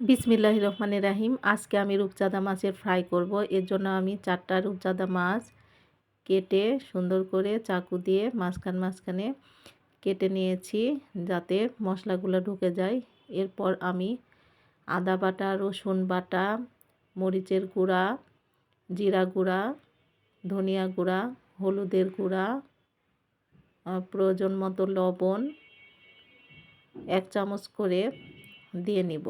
বিসমিল্লাহির রহমানির রাহিম। আজকে আমি রূপচাঁদা মাছের ফ্রাই করব। এর জন্য আমি 4টা রূপচাঁদা মাছ কেটে সুন্দর করে চাকু দিয়ে মাঝখানে কেটে নিয়েছি, যাতে মশলাগুলো ঢুকে যায়। এরপর আমি আদা বাটা, রসুন বাটা, মরিচের গুঁড়া, জিরা গুঁড়া, ধনিয়া গুঁড়া, হলুদের গুঁড়া, প্রয়োজন মতো লবণ 1 চামচ করে দিয়ে নিব।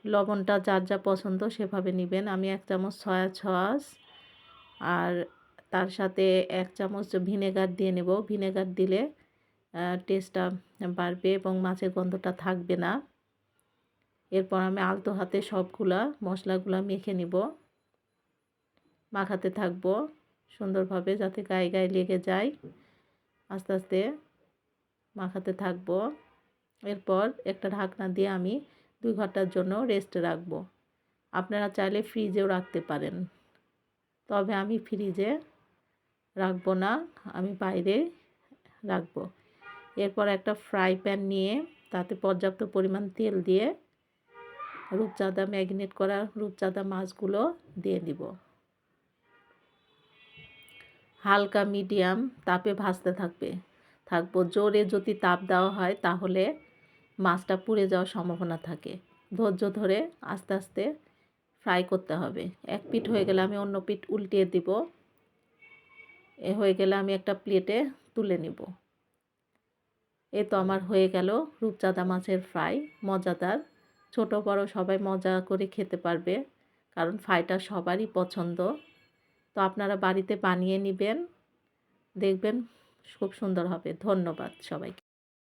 লবণটা যার যা পছন্দ সেভাবে নেবেন। আমি 1 চামচ সয়া সস আর তার সাথে 1 চামচ ভিনেগার দিয়ে নেব। ভিনেগার দিলে টেস্টটা বাড়বে এবং মাছের গন্ধটা থাকবে না। এরপর আমি আলতো হাতে সবগুলা মশলাগুলা মেখে নিব। মাখাতে থাকবো সুন্দরভাবে, যাতে গায়ে গায়ে লেগে যায়। আস্তে আস্তে মাখাতে থাকবো। এরপর একটা ঢাকনা দিয়ে আমি 2 ঘন্টার জন্য রেস্টে রাখবো। আপনারা চাইলে ফ্রিজেও রাখতে পারেন, তবে আমি ফ্রিজে রাখবো না, আমি বাইরে রাখবো। এরপর একটা ফ্রাই প্যান নিয়ে তাতে পর্যাপ্ত পরিমাণ তেল দিয়ে রূপচাঁদা ম্যারিনেট করা রূপচাঁদা মাছগুলো দিয়ে দিব। হালকা মিডিয়াম তাপে ভাজতে থাকবো। জোরে যদি তাপ দেওয়া হয় তাহলে মাছটা পুড়ে যাওয়ার সম্ভাবনা থাকে। ধৈর্য ধরে আস্তে আস্তে ফ্রাই করতে হবে। এক পিঠ হয়ে গেলে আমি অন্য পিঠ উল্টিয়ে দিব। হয়ে গেলে আমি একটা প্লেটে তুলে নিব। এই তো আমার হয়ে গেল রূপচাঁদা মাছের ফ্রাই। মজাদার, ছোট বড় সবাই মজা করে খেতে পারবে, কারণ ফ্রাইটা সবারই পছন্দ। তো আপনারা বাড়িতে বানিয়ে নেবেন, দেখবেন খুব সুন্দর হবে। ধন্যবাদ সবাইকে।